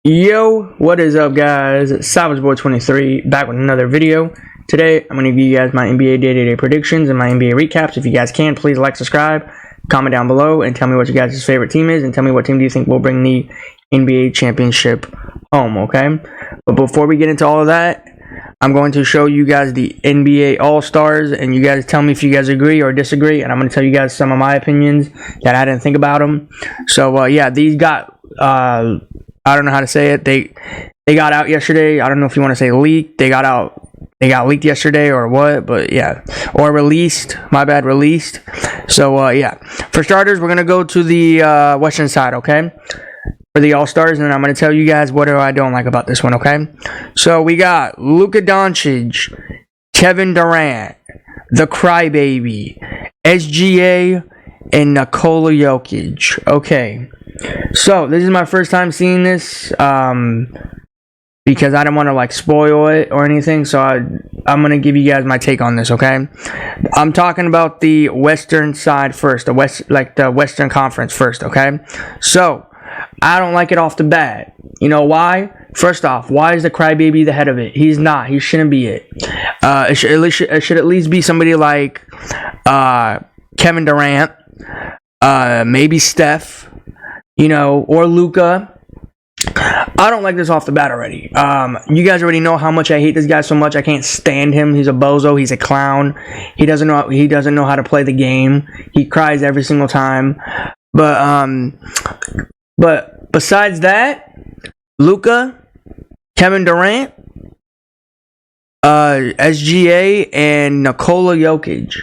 Yo, what is up, guys? SavageBoy23 back with another video. Today, I'm going to give you guys my NBA day-to-day predictions and my NBA recaps. If you guys can, please like, subscribe, comment down below, and tell me what your guys' favorite team is, and tell me what team do you think will bring the NBA championship home, okay? But before we get into all of that, I'm going to show you guys the NBA All-Stars, and you guys tell me if you guys agree or disagree, and I'm going to tell you guys some of my opinions that I didn't think about them. So, yeah, these got... I don't know how to say it. They got out yesterday. I don't know if you want to say leaked. They got leaked yesterday or what, but yeah. Or released. My bad, released. So, yeah. For starters, we're going to go to the western side, okay? For the All-Stars, and I'm going to tell you guys what I don't like about this one, okay? So, we got Luka Doncic, Kevin Durant, the Crybaby, SGA, and Nikola Jokic. Okay. So, this is my first time seeing this, because I don't want to, like, spoil it or anything, so I'm going to give you guys my take on this, okay? I'm talking about the western side first, the Western Conference first, okay? So, I don't like it off the bat. You know why? First off, why is the Crybaby the head of it? He's not. He shouldn't be it. It should at least be somebody like Kevin Durant, maybe Steph, you know, or Luka. I don't like this off the bat already. You guys already know how much I hate this guy so much. I can't stand him. He's a bozo. He's a clown. He doesn't know how to play the game. He cries every single time. But besides that, Luka, Kevin Durant, SGA, and Nikola Jokic.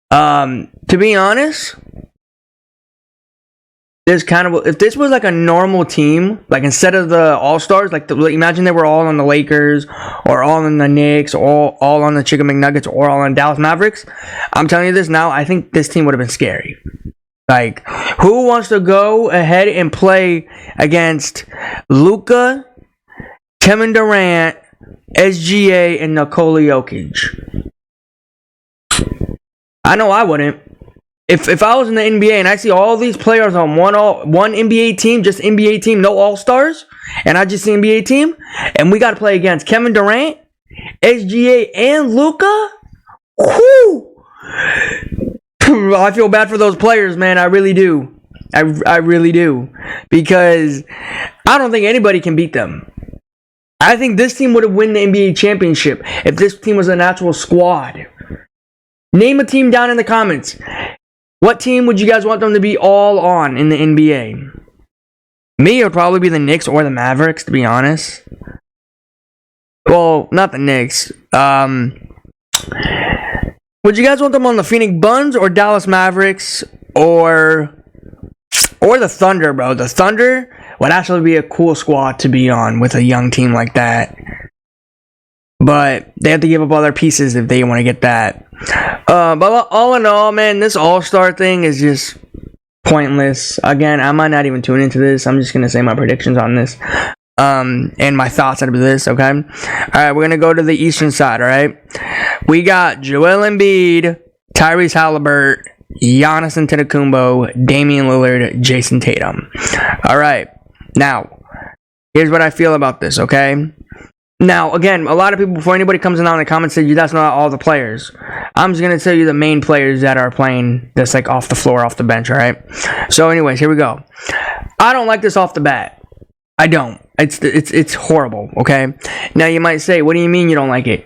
To be honest, if this was like a normal team, like instead of the All-Stars, imagine they were all on the Lakers or all on the Knicks or all on the Chicken McNuggets or all on Dallas Mavericks, I'm telling you this now, I think this team would have been scary. Like, who wants to go ahead and play against Luka, Kevin Durant, SGA, and Nikola Jokic? I know I wouldn't. If I was in the NBA and I see all these players on one NBA team, just NBA team, no All-Stars, and I just see NBA team, and we got to play against Kevin Durant, SGA, and Luka, whoo! I feel bad for those players, man. I really do. I really do. Because I don't think anybody can beat them. I think this team would have won the NBA championship if this team was an actual squad. Name a team down in the comments. What team would you guys want them to be all on in the NBA? Me, it would probably be the Knicks or the Mavericks, to be honest. Well, not the Knicks. Would you guys want them on the Phoenix Suns or Dallas Mavericks or the Thunder, bro? The Thunder would actually be a cool squad to be on with a young team like that. But they have to give up all their pieces if they want to get that. But all in all, man, this All-Star thing is just pointless. Again, I might not even tune into this. I'm just going to say my predictions on this. And my thoughts out of this, okay? Alright, we're going to go to the Eastern side, alright? We got Joel Embiid, Tyrese Haliburton, Giannis Antetokounmpo, Damian Lillard, Jason Tatum. Alright, now, here's what I feel about this, okay? Now, again, a lot of people, before anybody comes in the comments, say, that's not all the players. I'm just going to tell you the main players that are playing that's like off the floor, off the bench, alright? So, anyways, here we go. I don't like this off the bat. I don't. It's horrible, okay? Now, you might say, what do you mean you don't like it?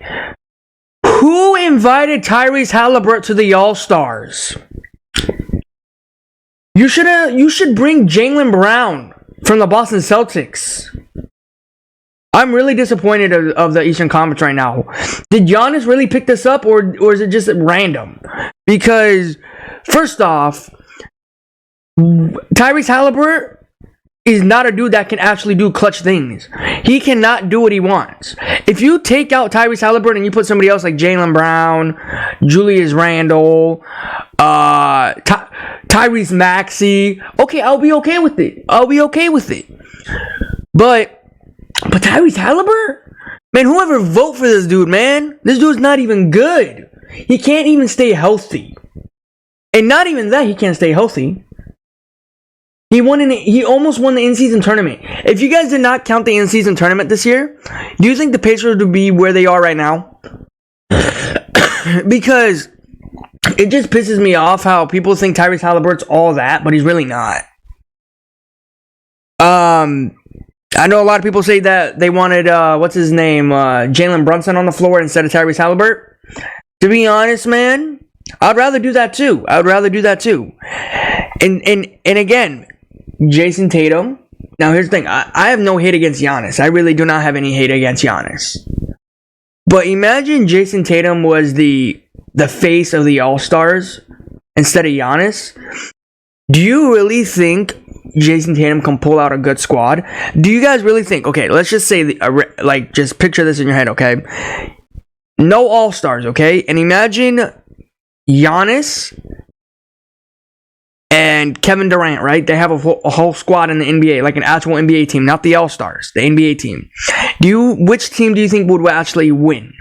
Who invited Tyrese Haliburton to the All-Stars? You should bring Jaylen Brown from the Boston Celtics. I'm really disappointed of the Eastern Conference right now. Did Giannis really pick this up, or is it just random? Because, first off, Tyrese Haliburton is not a dude that can actually do clutch things. He cannot do what he wants. If you take out Tyrese Haliburton and you put somebody else like Jaylen Brown, Julius Randle, Tyrese Maxey, okay, I'll be okay with it. But Tyrese Haliburton? Man, whoever vote for this dude, man. This dude's not even good. He can't even stay healthy. And not even that, he can't stay healthy. He almost won the in-season tournament. If you guys did not count the in-season tournament this year, do you think the Pacers would be where they are right now? Because it just pisses me off how people think Tyrese Halliburton's all that, but he's really not. I know a lot of people say that they wanted, Jalen Brunson on the floor instead of Tyrese Halliburton. To be honest, man, I'd rather do that too. And again, Jason Tatum. Now, here's the thing. I have no hate against Giannis. I really do not have any hate against Giannis. But imagine Jason Tatum was the face of the All-Stars instead of Giannis. Do you really think Jason Tatum can pull out a good squad? Do you guys really think, okay, let's just say, just picture this in your head, okay? No All-Stars, okay? And imagine Giannis and Kevin Durant, right? They have a whole squad in the NBA, like an actual NBA team, not the All-Stars, the NBA team. Which team do you think would actually win?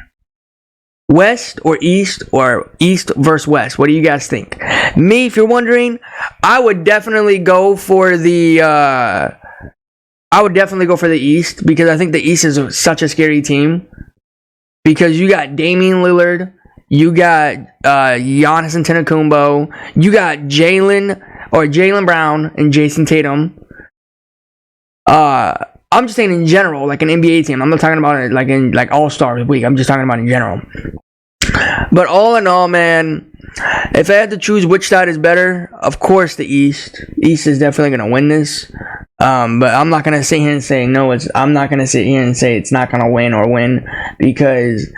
West or East versus West? What do you guys think? Me, if you're wondering, I would definitely go for the East, because I think the East is such a scary team. Because you got Damian Lillard, you got Giannis Antetokounmpo, you got Jaylen Brown and Jason Tatum. I'm just saying in general, like an NBA team. I'm not talking about it like All-Stars week. I'm just talking about in general. But all in all, man, if I had to choose which side is better, of course the East. East is definitely going to win this. But I'm not going to sit here and say I'm not going to sit here and say it's not going to win, because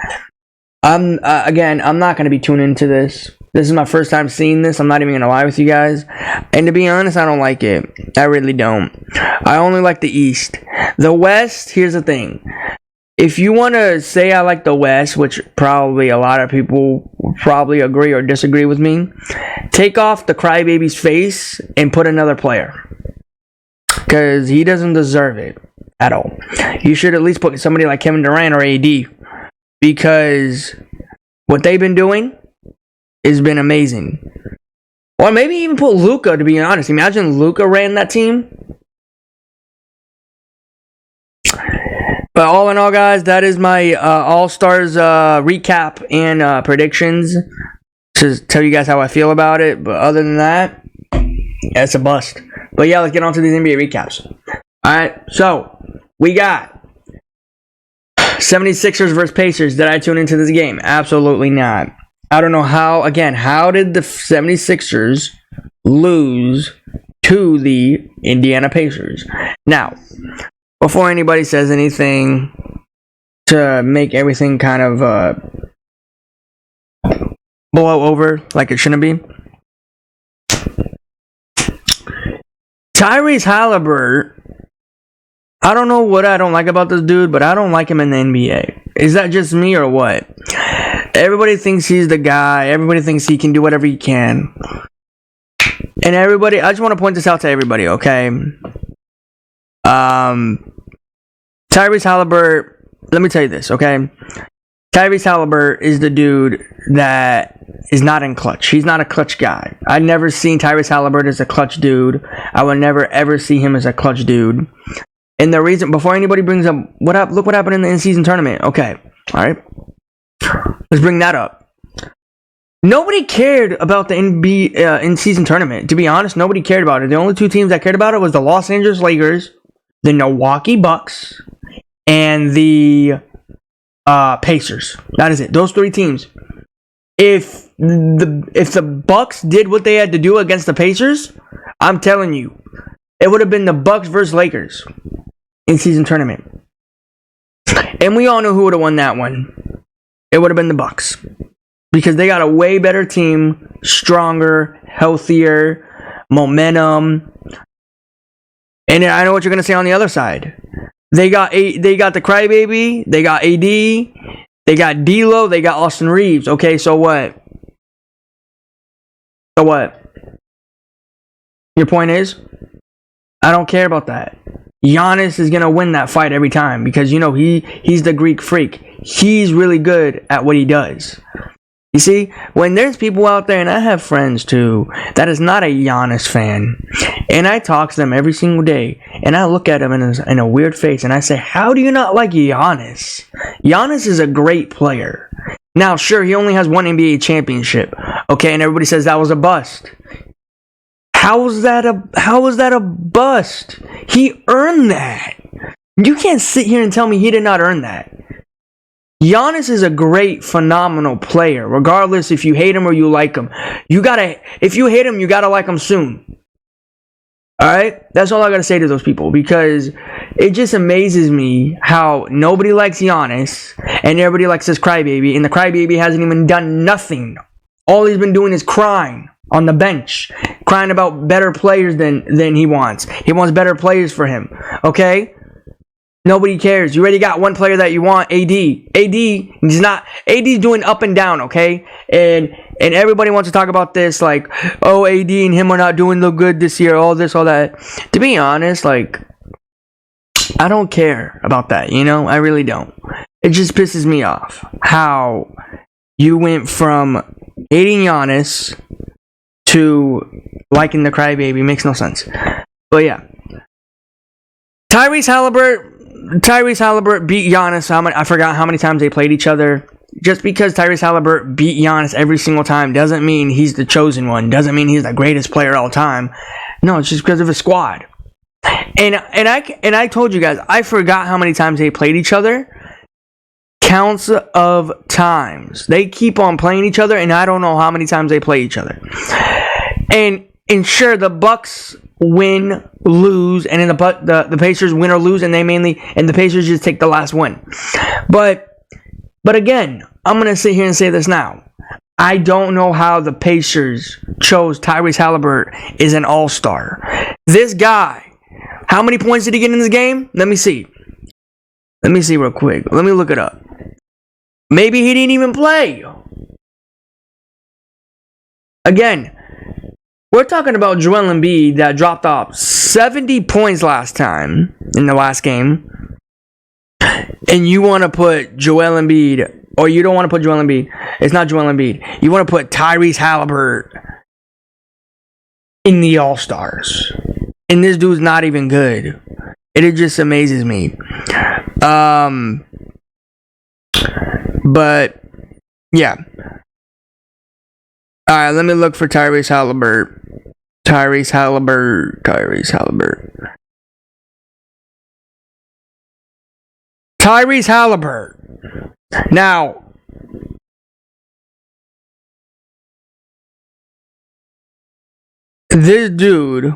I'm not going to be tuned into this. This is my first time seeing this. I'm not even going to lie with you guys. And to be honest, I don't like it. I really don't. I only like the East. The West, here's the thing. If you want to say I like the West, which probably a lot of people will probably agree or disagree with me, take off the crybaby's face and put another player. Because he doesn't deserve it at all. You should at least put somebody like Kevin Durant or AD. Because what they've been doing has been amazing. Or maybe even put Luka, to be honest. Imagine Luka ran that team. But all in all, guys, that is my All-Stars recap and predictions. To tell you guys how I feel about it. But other than that, it's a bust. But yeah, let's get on to these NBA recaps. Alright, so we got 76ers versus Pacers. Did I tune into this game? Absolutely not. I don't know how did the 76ers lose to the Indiana Pacers? Now, before anybody says anything to make everything kind of blow over like it shouldn't be, Tyrese Halliburton, I don't know what I don't like about this dude, but I don't like him in the NBA. Is that just me or what? Everybody thinks he's the guy. Everybody thinks he can do whatever he can. And everybody, I just want to point this out to everybody, okay? Tyrese Halliburton, let me tell you this, okay? Tyrese Halliburton is the dude that is not in clutch. He's not a clutch guy. I've never seen Tyrese Halliburton as a clutch dude. I will never ever see him as a clutch dude. And the reason, before anybody brings up look what happened in the in-season tournament. Okay, all right, let's bring that up. Nobody cared about the in-season tournament. To be honest, nobody cared about it. The only two teams that cared about it was the Los Angeles Lakers, the Milwaukee Bucks, and the Pacers. That is it. Those three teams. If the Bucks did what they had to do against the Pacers, I'm telling you, it would have been the Bucks versus Lakers in season tournament. And we all know who would have won that one. It would have been the Bucks. Because they got a way better team, stronger, healthier, momentum. And I know what you're going to say on the other side. They got the crybaby, they got AD, they got D'Lo, they got Austin Reeves. Okay, so what? So what? Your point is, I don't care about that. Giannis is gonna win that fight every time because he's the Greek freak. He's really good at what he does. You see, when there's people out there, and I have friends too, that is not a Giannis fan, and I talk to them every single day, and I look at them in a weird face, and I say, how do you not like Giannis? Giannis is a great player. Now, sure, he only has one NBA championship, okay, and everybody says that was a bust. How was that a bust? He earned that. You can't sit here and tell me he did not earn that. Giannis is a great, phenomenal player, regardless if you hate him or you like him. If you hate him, you gotta like him soon. Alright? That's all I gotta say to those people, because it just amazes me how nobody likes Giannis, and everybody likes this crybaby, and the crybaby hasn't even done nothing. All he's been doing is crying on the bench, crying about better players than he wants. He wants better players for him. Okay? Nobody cares. You already got one player that you want, AD. AD's doing up and down, okay? And everybody wants to talk about this, like, oh, AD and him are not doing so good this year, all this, all that. To be honest, like, I don't care about that, you know? I really don't. It just pisses me off how you went from hating Giannis to liking the crybaby. Makes no sense. But yeah. Tyrese Halliburton beat Giannis. I forgot how many times they played each other. Just because Tyrese Halliburton beat Giannis every single time doesn't mean he's the chosen one. Doesn't mean he's the greatest player of all time. No, it's just because of his squad. And I told you guys, I forgot how many times they played each other. Counts of times. They keep on playing each other, and I don't know how many times they play each other. And sure, the Bucks win, lose, and then the Pacers win or lose, and the Pacers just take the last win. But again, I'm gonna sit here and say this now. I don't know how the Pacers chose Tyrese Halliburton as an all-star. This guy, how many points did he get in this game? Let me see real quick. Let me look it up. Maybe he didn't even play. Again, we're talking about Joel Embiid that dropped off 70 points last time in the last game. And you want to put Joel Embiid, or you don't want to put Joel Embiid. It's not Joel Embiid. You want to put Tyrese Halliburton in the All-Stars. And this dude's not even good. It just amazes me. But yeah. Alright, let me look for Tyrese Halliburton. Tyrese Halliburton. Now, this dude,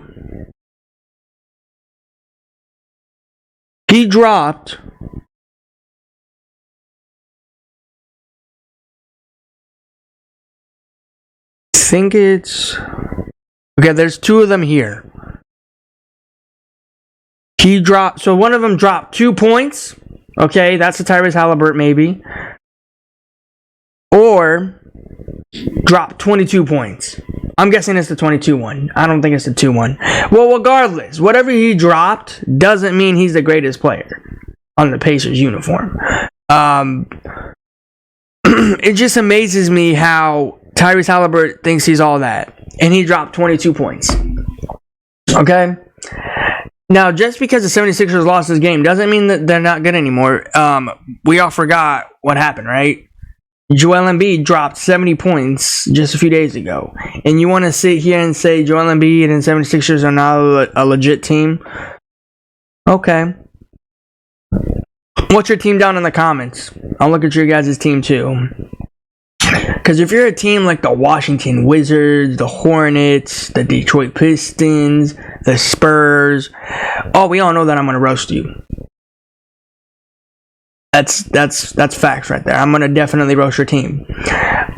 he dropped think it's okay, there's two of them here. He dropped, so one of them dropped 2 points. Okay, that's the Tyrese Halliburton maybe. Or dropped 22 points. I'm guessing it's the 22 one. I don't think it's the 2 one. Well, regardless, whatever he dropped doesn't mean he's the greatest player on the Pacers uniform. It just amazes me how Tyrese Halliburton thinks he's all that, and he dropped 22 points. Okay? Now, just because the 76ers lost this game doesn't mean that they're not good anymore. We all forgot what happened, right? Joel Embiid dropped 70 points just a few days ago. And you want to sit here and say Joel Embiid and 76ers are not a legit team? Okay. What's your team down in the comments? I'll look at your guys' team too. Because if you're a team like the Washington Wizards, the Hornets, the Detroit Pistons, the Spurs, we all know that I'm going to roast you. That's facts right there. I'm going to definitely roast your team.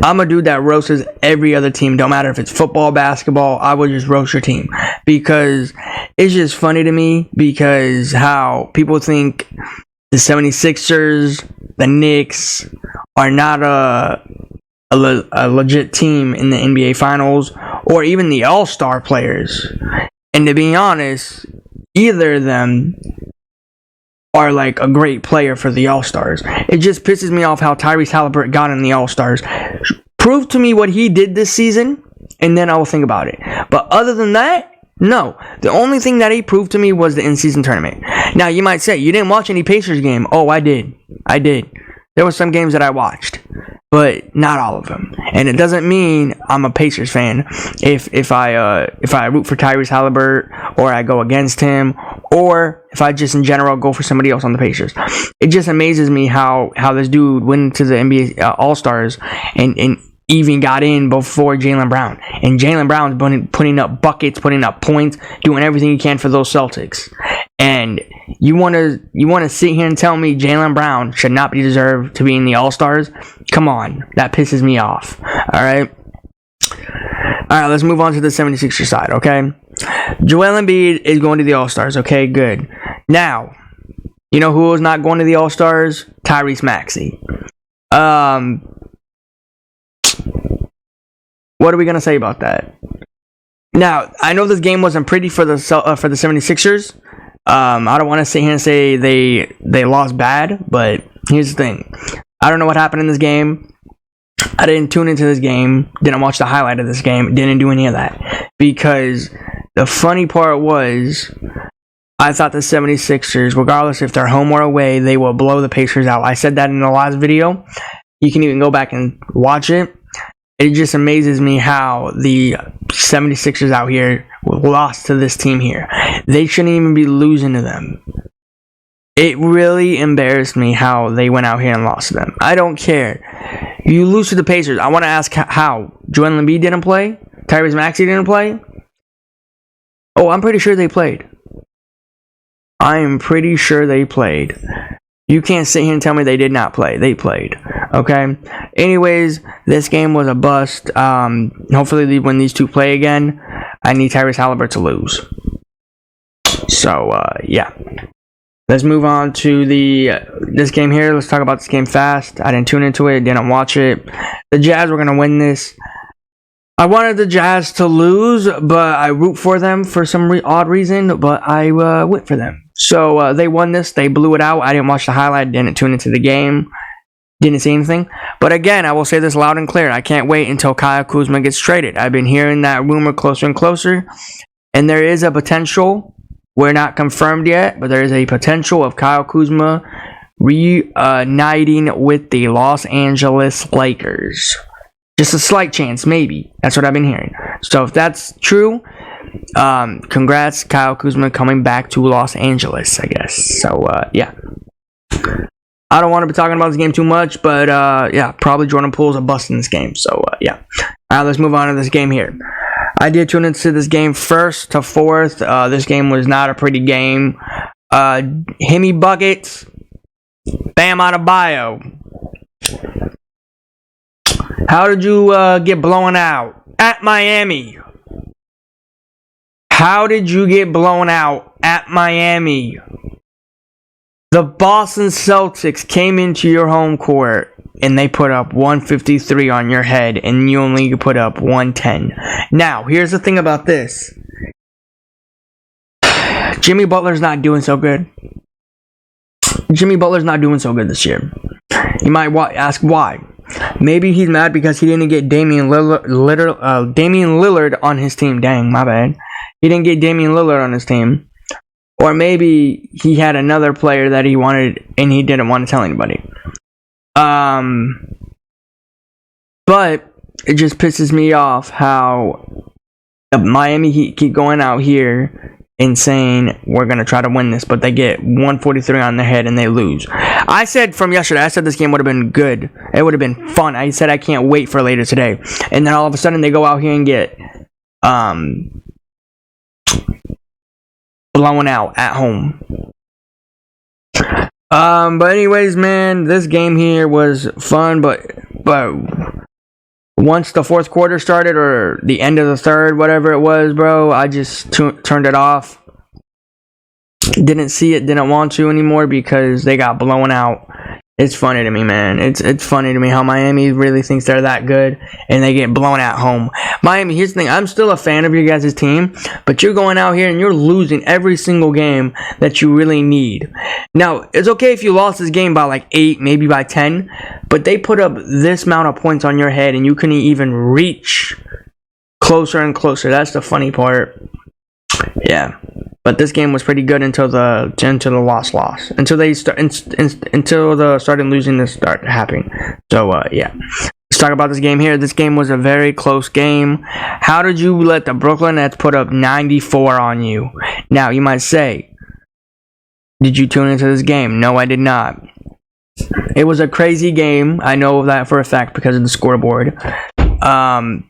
I'm a dude that roasts every other team. Don't matter if it's football, basketball, I would just roast your team. Because it's just funny to me because how people think the 76ers, the Knicks are not a legit team in the NBA Finals, or even the All-Star players. And to be honest, either of them are like a great player for the All-Stars. It just pisses me off how Tyrese Halliburton got in the All-Stars. Prove to me what he did this season, and then I will think about it. But other than that, no. The only thing that he proved to me was the in-season tournament. Now, you might say, you didn't watch any Pacers game. Oh, I did. There were some games that I watched, but not all of them. And it doesn't mean I'm a Pacers fan if I root for Tyrese Halliburton, or I go against him, or if I just in general go for somebody else on the Pacers. It just amazes me how this dude went into the NBA All-Stars and even got in before Jaylen Brown. And Jaylen Brown's putting up buckets, putting up points, doing everything he can for those Celtics. And you want to sit here and tell me Jaylen Brown should not be deserved to be in the All-Stars? Come on. That pisses me off. All right, let's move on to the 76ers side, okay? Joel Embiid is going to the All-Stars, okay? Good. Now, you know who is not going to the All-Stars? Tyrese Maxey. What are we going to say about that? Now, I know this game wasn't pretty for the 76ers. I don't want to sit here and say they lost bad, but here's the thing. I don't know what happened in this game. I didn't tune into this game, didn't watch the highlight of this game, didn't do any of that. Because the funny part was, I thought the 76ers, regardless if they're home or away, they will blow the Pacers out. I said that in the last video. You can even go back and watch it. It just amazes me how the 76ers out here lost to this team here. They shouldn't even be losing to them. It really embarrassed me how they went out here and lost to them. I don't care. You lose to the Pacers. I want to ask how. Joel Embiid didn't play? Tyrese Maxey didn't play? Oh, I'm pretty sure they played. I am pretty sure they played. You can't sit here and tell me they did not play. They played. Okay? Anyways, this game was a bust. Hopefully when these two play again, I need Tyrese Halliburton to lose. So, yeah. Let's move on to this game here. Let's talk about this game fast. I didn't tune into it. Didn't watch it. The Jazz were going to win this. I wanted the Jazz to lose, but I root for them for some odd reason, but I went for them. So they won this. They blew it out. I didn't watch the highlight. Didn't tune into the game. Didn't see anything. But again, I will say this loud and clear. I can't wait until Kyle Kuzma gets traded. I've been hearing that rumor closer and closer. And there is a potential. We're not confirmed yet, but there is a potential of Kyle Kuzma reuniting with the Los Angeles Lakers. Just a slight chance, maybe. That's what I've been hearing. So if that's true, congrats, Kyle Kuzma coming back to Los Angeles, I guess. So, yeah. I don't want to be talking about this game too much, but, yeah, probably Jordan Poole's a bust in this game. So, yeah. All right, let's move on to this game here. I did tune into this game first to fourth. This game was not a pretty game. Hemi buckets. Bam Adebayo. How did you get blown out? At Miami. How did you get blown out at Miami? The Boston Celtics came into your home court and they put up 153 on your head and you only put up 110. Now, here's the thing about this. Jimmy Butler's not doing so good. Jimmy Butler's not doing so good this year. You might ask why. Maybe he's mad because he didn't get Damian Lillard on his team. Dang, my bad. He didn't get Damian Lillard on his team. Or maybe he had another player that he wanted and he didn't want to tell anybody. But it just pisses me off how Miami Heat keep going out here and saying we're going to try to win this, but they get 143 on their head and they lose. I said from yesterday, I said this game would have been good. It would have been fun. I said I can't wait for later today. And then all of a sudden they go out here and get blown out at home. But anyways, man, this game here was fun, but once the fourth quarter started or the end of the third, whatever it was, bro, I just turned it off. Didn't see it, didn't want to anymore because they got blown out It's funny to me, man. It's funny to me how Miami really thinks they're that good and they get blown at home. Miami, here's the thing. I'm still a fan of your guys' team, but you're going out here and you're losing every single game that you really need. Now, it's okay if you lost this game by like 8, maybe by 10, but they put up this amount of points on your head and you couldn't even reach closer and closer. That's the funny part. Yeah. But this game was pretty good until the loss until they started losing to start happening. So yeah, let's talk about this game here. This game was a very close game. How did you let the Brooklyn Nets put up 94 on you? Now you might say, did you tune into this game? No, I did not. It was a crazy game. I know that for a fact because of the scoreboard. I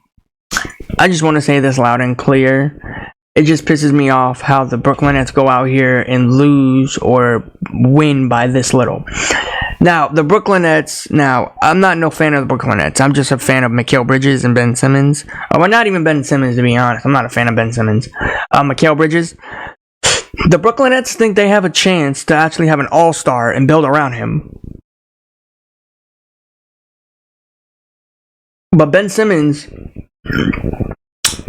just want to say this loud and clear. It just pisses me off how the Brooklyn Nets go out here and lose or win by this little. Now, the Brooklyn Nets, I'm not no fan of the Brooklyn Nets. I'm just a fan of Mikal Bridges and Ben Simmons. Well, not even Ben Simmons, to be honest. I'm not a fan of Ben Simmons. Mikal Bridges. The Brooklyn Nets think they have a chance to actually have an all-star and build around him. But Ben Simmons,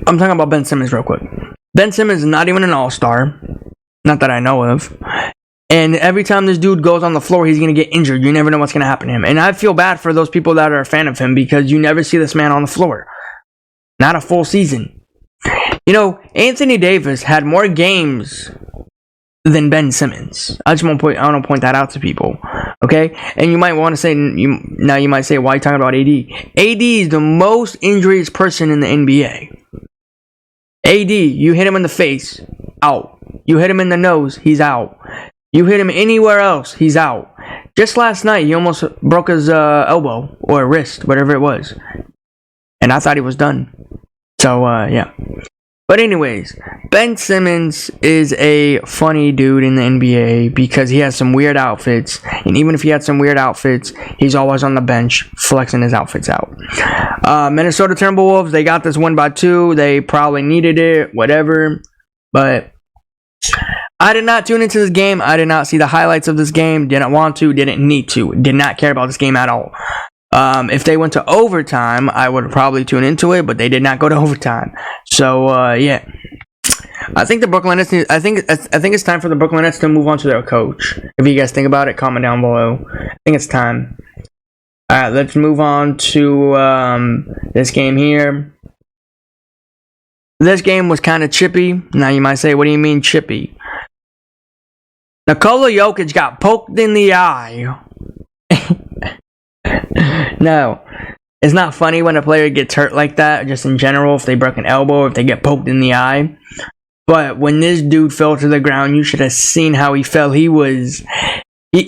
I'm talking about Ben Simmons real quick. Ben Simmons is not even an all-star. Not that I know of. And every time this dude goes on the floor, he's going to get injured. You never know what's going to happen to him. And I feel bad for those people that are a fan of him because you never see this man on the floor. Not a full season. You know, Anthony Davis had more games than Ben Simmons. I want to point that out to people. Okay? And you might want to say, you might say, why are you talking about AD? AD is the most injuries person in the NBA. AD, you hit him in the face, out. You hit him in the nose, he's out. You hit him anywhere else, he's out. Just last night, he almost broke his elbow or wrist, whatever it was. And I thought he was done. So, yeah. But anyways, Ben Simmons is a funny dude in the NBA because he has some weird outfits. And even if he had some weird outfits, he's always on the bench flexing his outfits out. Minnesota Timberwolves, they got this win by 2. They probably needed it, whatever. But I did not tune into this game. I did not see the highlights of this game. Didn't want to, didn't need to. Did not care about this game at all. If they went to overtime, I would probably tune into it, but they did not go to overtime. So, yeah. I think the Brooklyn Nets. I think it's time for the Brooklyn Nets to move on to their coach. If you guys think about it, comment down below. I think it's time. All right, let's move on to this game here. This game was kind of chippy. Now you might say, "What do you mean chippy?" Nikola Jokic got poked in the eye. No, it's not funny when a player gets hurt like that, just in general, if they break an elbow or if they get poked in the eye. But when this dude fell to the ground, you should have seen how he fell. He was, I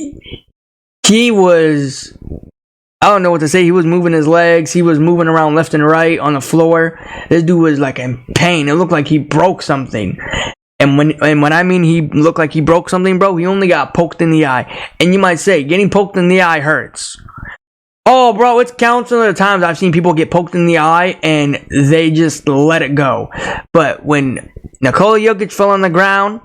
don't know what to say. He was moving his legs. He was moving around left and right on the floor. This dude was like in pain. It looked like he broke something. And when I mean he looked like he broke something, bro, he only got poked in the eye. And you might say, getting poked in the eye hurts. Oh, bro, it's countless of the times I've seen people get poked in the eye and they just let it go. But when Nikola Jokic fell on the ground,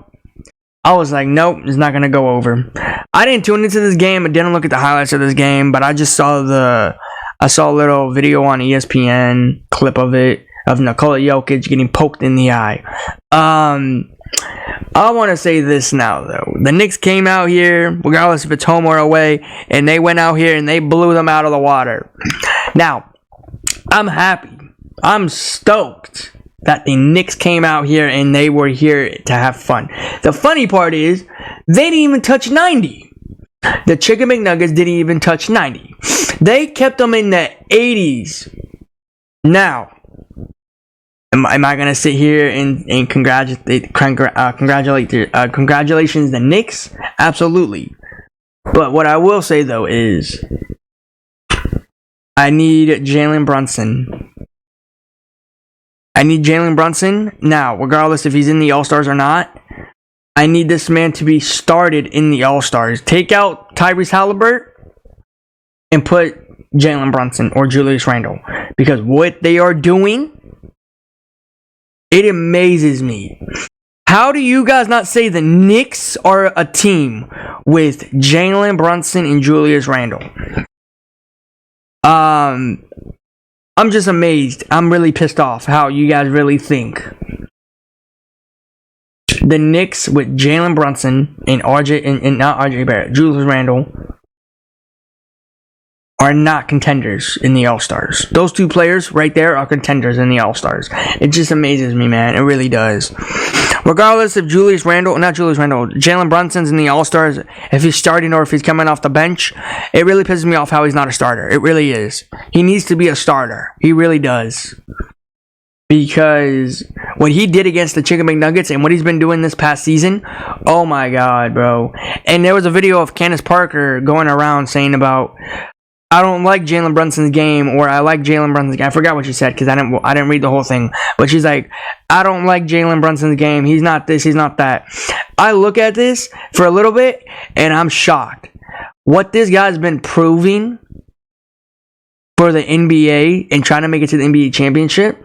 I was like, nope, it's not going to go over. I didn't tune into this game. I didn't look at the highlights of this game, but I just saw a little video on ESPN clip of it, of Nikola Jokic getting poked in the eye. I want to say this now, though. The Knicks came out here, regardless if it's home or away, and they went out here and they blew them out of the water. Now, I'm happy. I'm stoked that the Knicks came out here and they were here to have fun. The funny part is, they didn't even touch 90. The Chicken McNuggets didn't even touch 90. They kept them in the 80s. Now, am I going to sit here and congratulations the Knicks? Absolutely. But what I will say, though, is I need Jalen Brunson. I need Jalen Brunson. Now, regardless if he's in the All-Stars or not, I need this man to be started in the All-Stars. Take out Tyrese Halliburton and put Jalen Brunson or Julius Randle. Because what they are doing, it amazes me How do you guys not say the Knicks are a team with Jalen Brunson and Julius Randle? I'm just amazed. I'm really pissed off how you guys really think the Knicks with Jalen Brunson and not RJ Barrett, Julius Randle are not contenders in the All-Stars. Those two players right there are contenders in the All-Stars. It just amazes me, man. It really does. Regardless if Jalen Brunson's in the All-Stars, if he's starting or if he's coming off the bench, it really pisses me off how he's not a starter. It really is. He needs to be a starter. He really does. Because what he did against the Chicken McNuggets and what he's been doing this past season, oh my God, bro. And there was a video of Candace Parker going around saying about, I don't like Jalen Brunson's game, or I like Jalen Brunson's game. I forgot what she said because I didn't read the whole thing. But she's like, I don't like Jalen Brunson's game. He's not this, he's not that. I look at this for a little bit and I'm shocked. What this guy's been proving for the NBA and trying to make it to the NBA championship,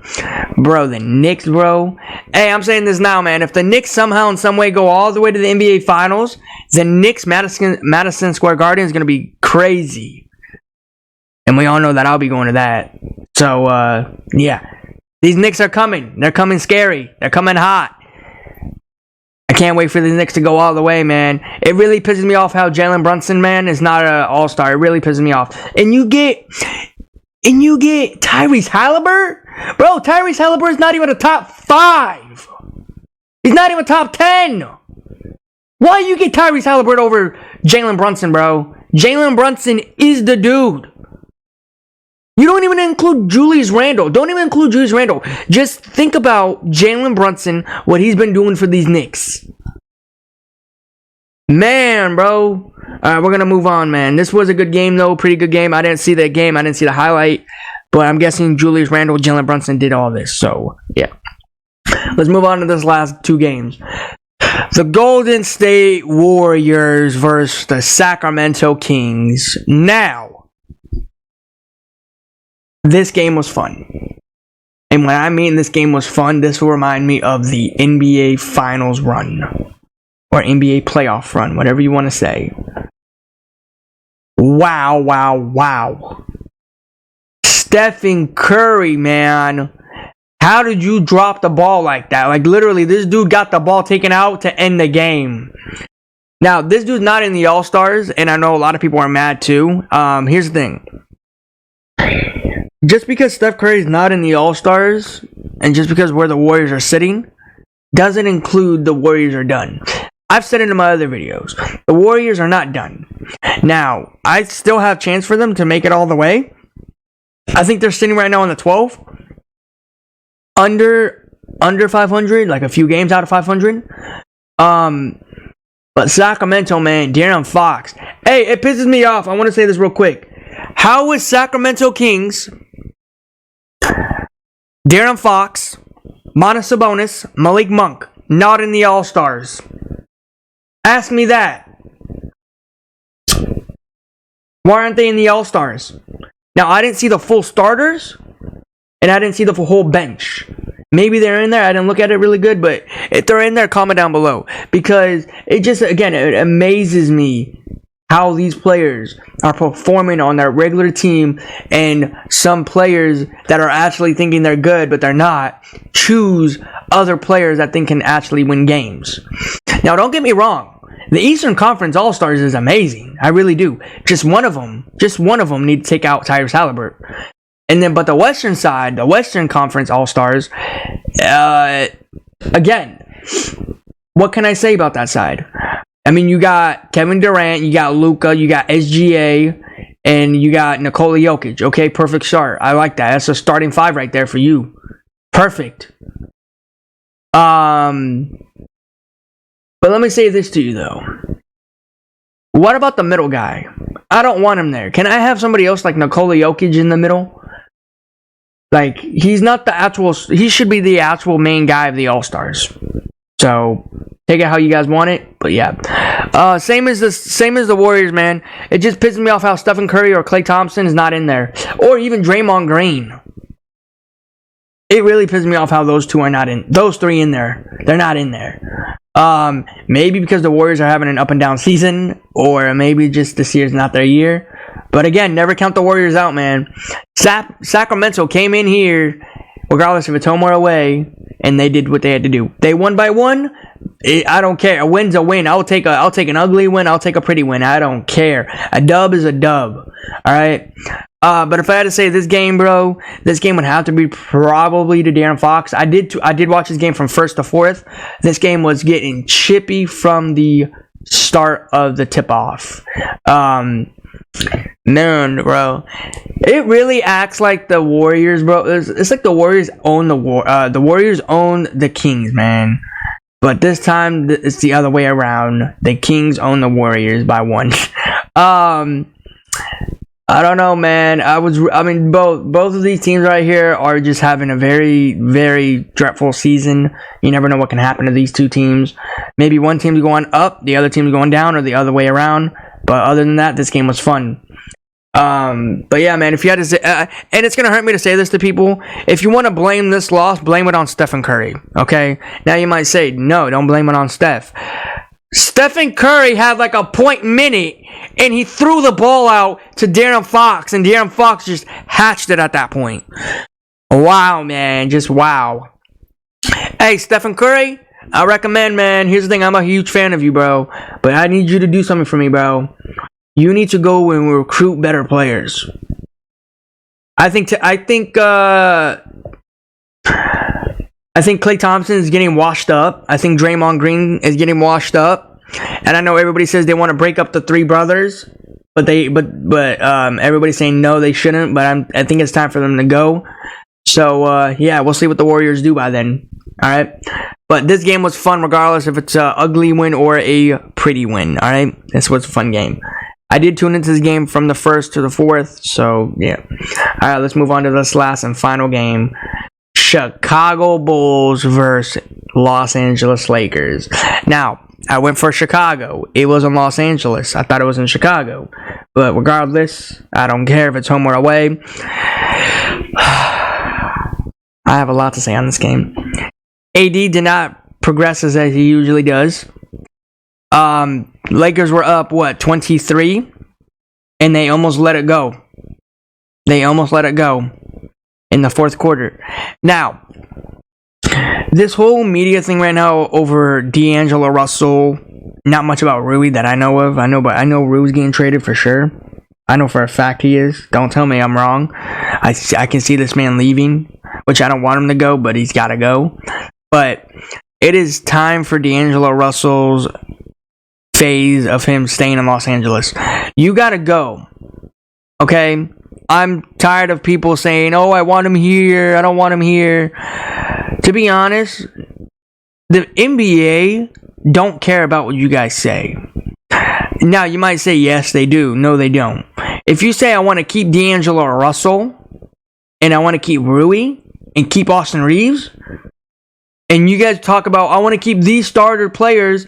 bro, the Knicks, bro. Hey, I'm saying this now, man. If the Knicks somehow in some way go all the way to the NBA Finals, the Knicks Madison Square Garden is going to be crazy. And we all know that I'll be going to that. So, yeah. These Knicks are coming. They're coming scary. They're coming hot. I can't wait for the Knicks to go all the way, man. It really pisses me off how Jalen Brunson, man, is not an all-star. It really pisses me off. And you get Tyrese Haliburton? Bro, Tyrese Haliburton is not even a top 5. He's not even top 10. Why you get Tyrese Haliburton over Jalen Brunson, bro? Jalen Brunson is the dude. You don't even include Julius Randle. Don't even include Julius Randle. Just think about Jalen Brunson, what he's been doing for these Knicks. Man, bro. Alright, we're going to move on, man. This was a good game, though. Pretty good game. I didn't see that game. I didn't see the highlight. But I'm guessing Julius Randle, Jalen Brunson did all this. So, yeah. Let's move on to this last 2 games. The Golden State Warriors versus the Sacramento Kings. Now, this game was fun. And when I mean this game was fun, this will remind me of the NBA Finals run. Or NBA playoff run, whatever you want to say. Wow, wow, wow. Stephen Curry, man. How did you drop the ball like that? Like, literally, this dude got the ball taken out to end the game. Now, this dude's not in the All-Stars, and I know a lot of people are mad too. Here's the thing. Just because Steph Curry is not in the All-Stars, and just because where the Warriors are sitting, doesn't include the Warriors are done. I've said it in my other videos. The Warriors are not done. Now, I still have a chance for them to make it all the way. I think they're sitting right now on the 12th. Under 500, like a few games out of 500. But Sacramento, man, De'Aaron Fox. Hey, it pisses me off. I want to say this real quick. How is Sacramento Kings, De'Aaron Fox, Domantas Sabonis, Malik Monk not in the All-Stars? Ask me that. Why aren't they in the All-Stars? Now, I didn't see the full starters, and I didn't see the whole bench. Maybe they're in there. I didn't look at it really good, but if they're in there, comment down below. Because it just, again, it amazes me how these players are performing on their regular team, and some players that are actually thinking they're good, but they're not, choose other players that think can actually win games. Now, don't get me wrong. The Eastern Conference All-Stars is amazing. I really do. Just one of them need to take out Tyrese Haliburton. And then, but the Western side, the Western Conference All-Stars, again, what can I say about that side? I mean, you got Kevin Durant, you got Luka, you got SGA, and you got Nikola Jokic. Okay, perfect start. I like that. That's a starting 5 right there for you. Perfect. But let me say this to you, though. What about the middle guy? I don't want him there. Can I have somebody else like Nikola Jokic in the middle? Like, he's not the actual... He should be the actual main guy of the All-Stars. So, take it how you guys want it. But, yeah. Same as the Warriors, man. It just pisses me off how Stephen Curry or Klay Thompson is not in there. Or even Draymond Green. it really pisses me off how those three in there. They're not in there. Maybe because the Warriors are having an up and down season, or maybe just this year's not their year. But again, never count the Warriors out, man. Sacramento came in here, regardless if it's home or away, and they did what they had to do. They won by one. I don't care. A win's a win. I'll take an ugly win. I'll take a pretty win. I don't care. A dub is a dub. All right. But if I had to say this game, bro, this game would have to be probably to De'Aaron Fox. I did watch this game from first to fourth. This game was getting chippy from the start of the tip-off. Man, bro, it really acts like the Warriors, bro. It's like the Warriors own the Warriors own the Kings, man. But this time it's the other way around. The Kings own the Warriors by one. I don't know, man. Both of these teams right here are just having a very, very dreadful season. You never know what can happen to these two teams. Maybe one team's going up, the other team's going down, or the other way around. But other than that, this game was fun. But yeah, man, if you had to say, and it's going to hurt me to say this to people, if you want to blame this loss, blame it on Stephen Curry, okay? Now you might say, no, don't blame it on Steph. Stephen Curry had like a point minute, and he threw the ball out to De'Aaron Fox, and De'Aaron Fox just hatched it at that point. Wow, man, just wow. Hey, Stephen Curry, I recommend, man, here's the thing, I'm a huge fan of you, bro, but I need you to do something for me, bro. You need to go and recruit better players. I think Klay Thompson is getting washed up. I think Draymond Green is getting washed up. And I know everybody says they want to break up the three brothers, but everybody's saying no, they shouldn't. But I think it's time for them to go. So yeah, we'll see what the Warriors do by then. All right. But this game was fun, regardless if it's a ugly win or a pretty win. All right, this was a fun game. I did tune into this game from the first to the fourth, so yeah. All right, let's move on to this last and final game. Chicago Bulls versus Los Angeles Lakers. Now, I went for Chicago. It was in Los Angeles. I thought it was in Chicago. But regardless, I don't care if it's home or away. I have a lot to say on this game. AD did not progress as he usually does. Lakers were up, 23? And they almost let it go. They almost let it go in the fourth quarter. Now, this whole media thing right now over D'Angelo Russell, not much about Rui that I know of. I know Rui's getting traded for sure. I know for a fact he is. Don't tell me I'm wrong. I can see this man leaving, which I don't want him to go, but he's got to go. But it is time for D'Angelo Russell's phase of him staying in Los Angeles. You gotta go. Okay? I'm tired of people saying, oh, I want him here, I don't want him here. To be honest, the NBA don't care about what you guys say. Now, you might say, yes, they do. No, they don't. If you say, I want to keep D'Angelo Russell, and I want to keep Rui, and keep Austin Reeves, and you guys talk about, I want to keep these starter players,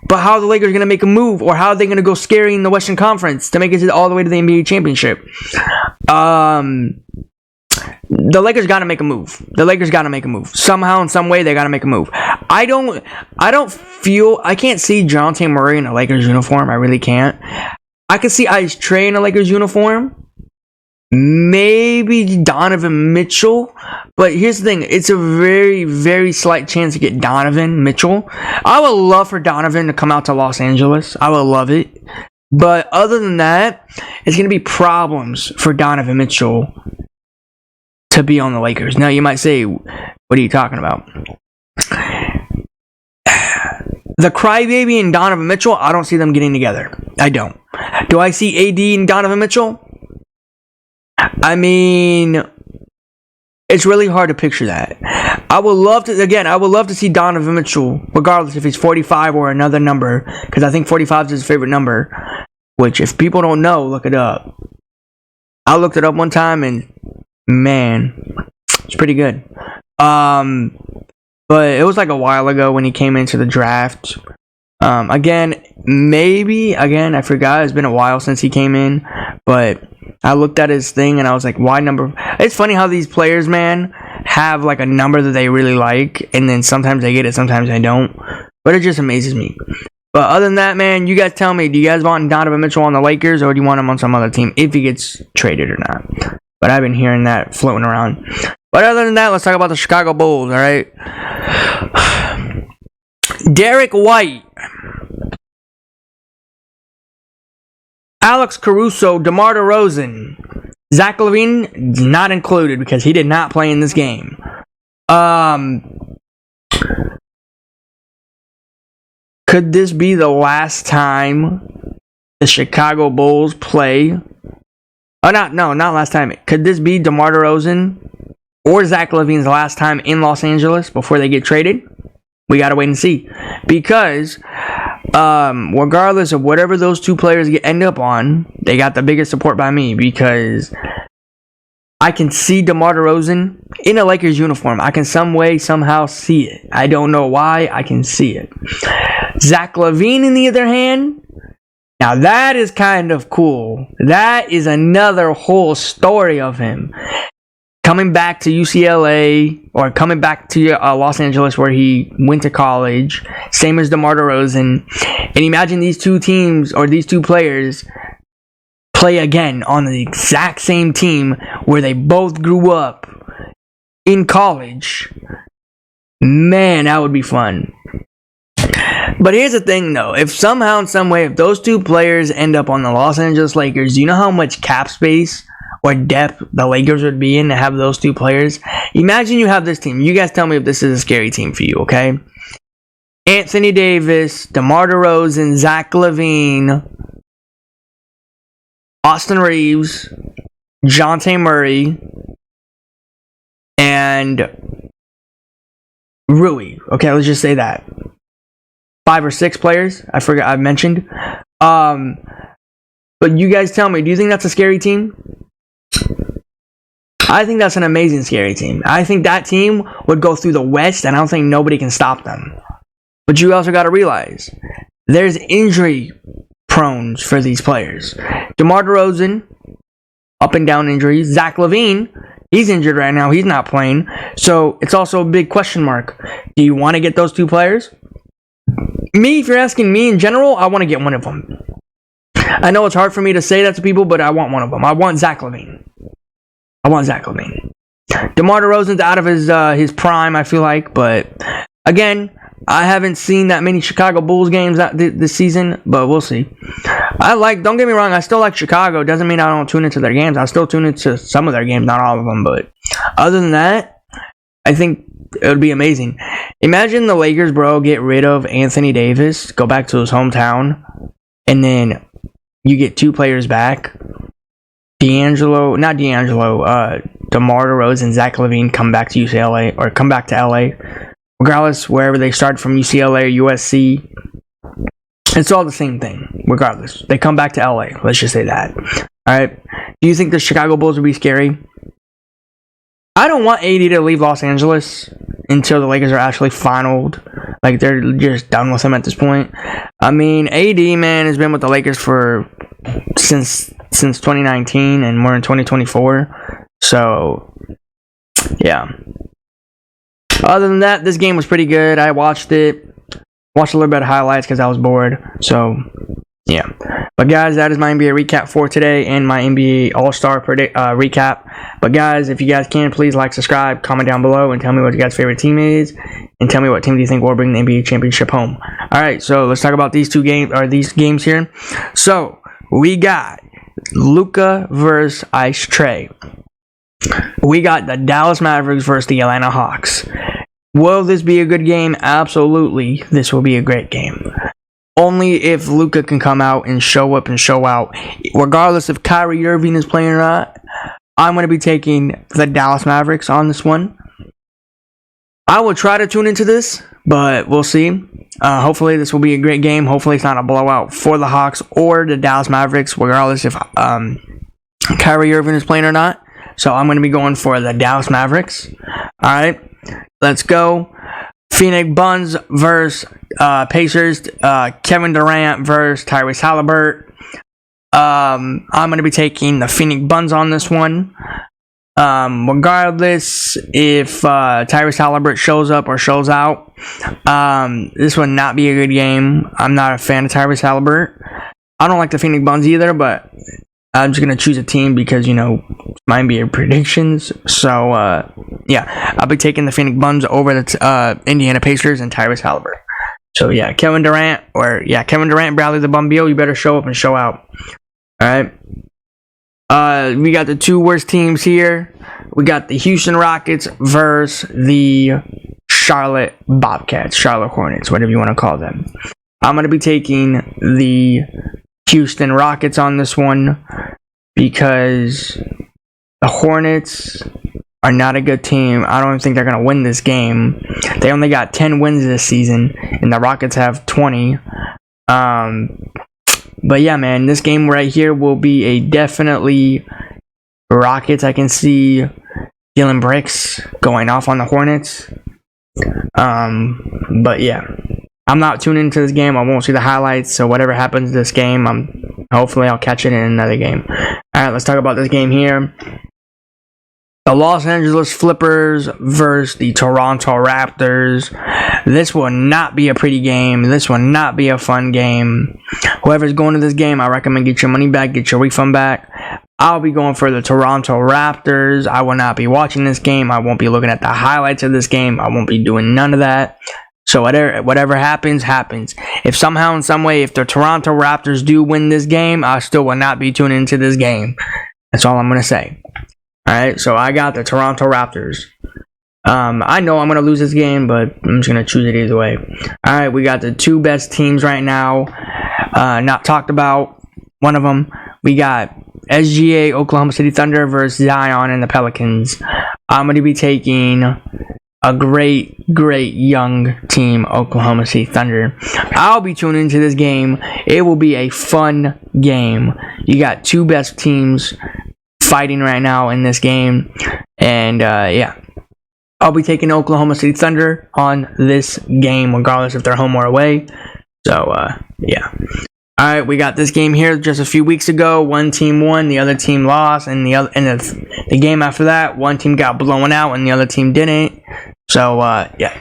but how are the Lakers going to make a move? Or how are they going to go scary in the Western Conference to make it all the way to the NBA championship? The Lakers got to make a move. The Lakers got to make a move. Somehow, in some way, they got to make a move. I can't see Jonte Murray in a Lakers uniform. I really can't. I can see Ice Trae in a Lakers uniform. Maybe Donovan Mitchell. But here's the thing. It's a very, very slight chance to get Donovan Mitchell. I would love for Donovan to come out to Los Angeles. I would love it. But other than that, it's going to be problems for Donovan Mitchell to be on the Lakers. Now, you might say, what are you talking about? The crybaby and Donovan Mitchell, I don't see them getting together. I don't. Do I see AD and Donovan Mitchell? I mean, it's really hard to picture that. I would love to see Donovan Mitchell, regardless if he's 45 or another number, because I think 45 is his favorite number, which if people don't know, look it up. I looked it up one time, and man, it's pretty good. But it was like a while ago when he came into the draft. I forgot. It's been a while since he came in, but I looked at his thing and I was like, why number? It's funny how these players, man, have like a number that they really like, and then sometimes they get it, sometimes they don't. But it just amazes me. But other than that, man, you guys tell me, do you guys want Donovan Mitchell on the Lakers, or do you want him on some other team if he gets traded or not? But I've been hearing that floating around. But other than that, let's talk about the Chicago Bulls, all right? Derek White, Alex Caruso, DeMar DeRozan, Zach LaVine not included because he did not play in this game. Could this be the last time the Chicago Bulls play? Oh, not last time. Could this be DeMar DeRozan or Zach LaVine's last time in Los Angeles before they get traded? We gotta wait and see. Because, regardless of whatever those two players end up on, they got the biggest support by me, because I can see DeMar DeRozan in a Lakers uniform. I can somehow see it. I don't know why, I can see it. Zach LaVine, on the other hand, now that is kind of cool. That is another whole story of him coming back to UCLA, or coming back to Los Angeles where he went to college, same as DeMar DeRozan. And imagine these two teams, or these two players, play again on the exact same team where they both grew up in college. Man, that would be fun. But here's the thing, though. If somehow, in some way, if those two players end up on the Los Angeles Lakers, do you know how much cap space or depth the Lakers would be in to have those two players? Imagine you have this team. You guys tell me if this is a scary team for you, okay? Anthony Davis, DeMar DeRozan, Zach LaVine, Austin Reeves, Dejounte Murray, and Rui. Okay, let's just say that. 5 or 6 players. I forgot I mentioned. But you guys tell me, do you think that's a scary team? I think that's an amazing scary team. I think that team would go through the West, and I don't think nobody can stop them. But you also got to realize, there's injury prone for these players. DeMar DeRozan, up and down injuries. Zach LaVine, he's injured right now. He's not playing. So it's also a big question mark. Do you want to get those two players? Me, if you're asking me in general, I want to get one of them. I know it's hard for me to say that to people, but I want one of them. I want Zach LaVine. DeMar DeRozan's out of his prime, I feel like. But again, I haven't seen that many Chicago Bulls games this season, but we'll see. Don't get me wrong, I still like Chicago. Doesn't mean I don't tune into their games. I still tune into some of their games, not all of them. But other than that, I think it would be amazing. Imagine the Lakers, bro, get rid of Anthony Davis, go back to his hometown, and then you get two players back. DeMar DeRozan, Zach LaVine come back to UCLA, or come back to LA. Regardless, wherever they start from, UCLA or USC, it's all the same thing. Regardless, they come back to LA. Let's just say that. Alright. Do you think the Chicago Bulls would be scary? I don't want AD to leave Los Angeles until the Lakers are actually finaled. Like, they're just done with him at this point. I mean, AD, man, has been with the Lakers since 2019, and we're in 2024. So, yeah. Other than that, this game was pretty good. I watched a little bit of highlights because I was bored. So, yeah. But guys, that is my NBA recap for today, and my NBA All-Star recap. But guys, if you guys can, please like, subscribe, comment down below, and tell me what your guys' favorite team is, and tell me what team do you think will bring the NBA championship home. All right, so let's talk about these games here. So we got Luka versus Ice Trae. We got the Dallas Mavericks versus the Atlanta Hawks. Will this be a good game? Absolutely, this will be a great game. Only if Luka can come out and show up and show out. Regardless if Kyrie Irving is playing or not, I'm going to be taking the Dallas Mavericks on this one. I will try to tune into this, but we'll see. Hopefully this will be a great game. Hopefully it's not a blowout for the Hawks or the Dallas Mavericks, regardless if Kyrie Irving is playing or not. So I'm going to be going for the Dallas Mavericks. Alright, let's go. Phoenix Suns versus Pacers. Kevin Durant versus Tyrese Haliburton. I'm going to be taking the Phoenix Suns on this one. Regardless if Tyrese Haliburton shows up or shows out, this would not be a good game. I'm not a fan of Tyrese Haliburton. I don't like the Phoenix Suns either, but I'm just going to choose a team because, you know, my NBA predictions. So, yeah, I'll be taking the Phoenix Suns over the Indiana Pacers and Tyrese Haliburton. So, yeah, Kevin Durant, Bradley the Bum Beal, you better show up and show out. All right. We got the two worst teams here. We got the Houston Rockets versus the Charlotte Bobcats, Charlotte Hornets, whatever you want to call them. I'm going to be taking the Houston Rockets on this one because the Hornets are not a good team. I don't think they're going to win this game. They only got 10 wins this season, and the Rockets have 20. But yeah, man, this game right here will be a definitely Rockets. I can see Dylan Brooks going off on the Hornets. But yeah, I'm not tuned into this game. I won't see the highlights. So whatever happens this game, hopefully I'll catch it in another game. All right, let's talk about this game here. The Los Angeles Clippers versus the Toronto Raptors. This will not be a pretty game. This will not be a fun game. Whoever's going to this game, I recommend get your money back, get your refund back. I'll be going for the Toronto Raptors. I will not be watching this game. I won't be looking at the highlights of this game. I won't be doing none of that. So whatever happens, happens. If somehow in some way, if the Toronto Raptors do win this game, I still will not be tuning into this game. That's all I'm going to say. Alright, so I got the Toronto Raptors. I know I'm going to lose this game, but I'm just going to choose it either way. Alright, we got the two best teams right now. Not talked about. One of them, we got SGA, Oklahoma City Thunder versus Zion and the Pelicans. I'm going to be taking a great young team, Oklahoma City Thunder. I'll be tuning into this game. It will be a fun game. You got two best teams fighting right now in this game, and yeah, I'll be taking Oklahoma City Thunder on this game regardless if they're home or away. So yeah, alright, we got this game here just a few weeks ago. One team won, the other team lost, and the game after that, one team got blown out and the other team didn't. So yeah,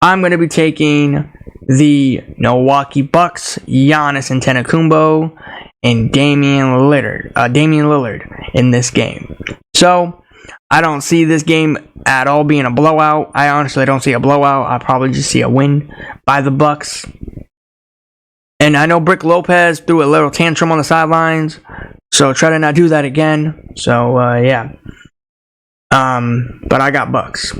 I'm going to be taking the Milwaukee Bucks, Giannis Antetokounmpo, and Damian Lillard in this game. So I don't see this game at all being a blowout. I honestly don't see a blowout. I probably just see a win by the Bucks. And I know Brook Lopez threw a little tantrum on the sidelines, so try to not do that again. So yeah, but I got Bucks.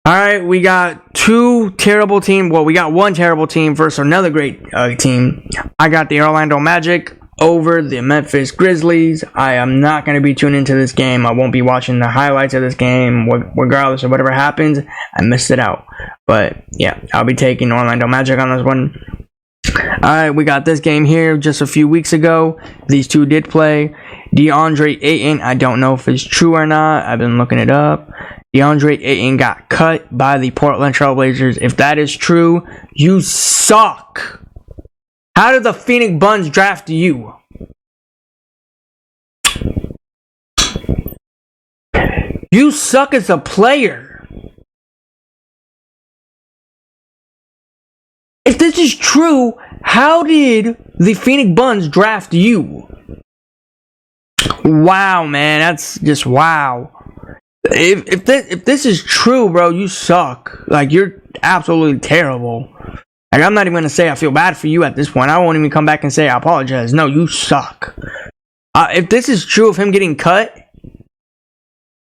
All right, we got two terrible teams. Well, we got one terrible team versus another great team. I got the Orlando Magic over the Memphis Grizzlies. I am not going to be tuning into this game. I won't be watching the highlights of this game. Regardless of whatever happens, I missed it out. But yeah, I'll be taking Orlando Magic on this one. Alright, we got this game here just a few weeks ago. These two did play. DeAndre Ayton, I don't know if it's true or not. I've been looking it up. DeAndre Ayton got cut by the Portland Trailblazers. If that is true, you suck. How did the Phoenix Suns draft you? You suck as a player. If this is true, how did the Phoenix Suns draft you? Wow, man, that's just wow. If this is true, bro, you suck. Like, you're absolutely terrible. Like, I'm not even gonna say I feel bad for you at this point. I won't even come back and say I apologize. No, you suck. If this is true of him getting cut,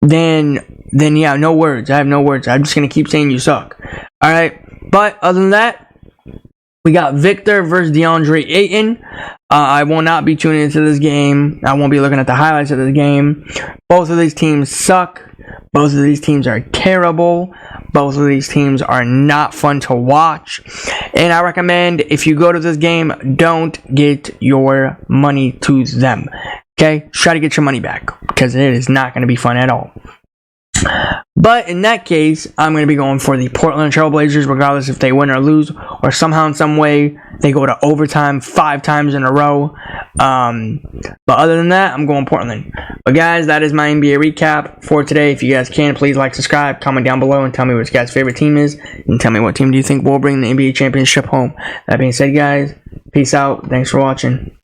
then yeah, no words. I have no words. I'm just gonna keep saying you suck. All right, but other than that, we got Victor versus DeAndre Ayton. I will not be tuning into this game. I won't be looking at the highlights of this game. Both of these teams suck. Both of these teams are terrible. Both of these teams are not fun to watch. And I recommend if you go to this game, don't get your money to them. Okay? Try to get your money back because it is not going to be fun at all. But in that case, I'm going to be going for the Portland Trail Blazers, regardless if they win or lose, or somehow in some way they go to overtime 5 times in a row. But other than that, I'm going Portland. But guys, that is my NBA recap for today. If you guys can, please like, subscribe, comment down below, and tell me what your guys' favorite team is, and tell me what team do you think will bring the NBA championship home. That being said, guys, peace out. Thanks for watching.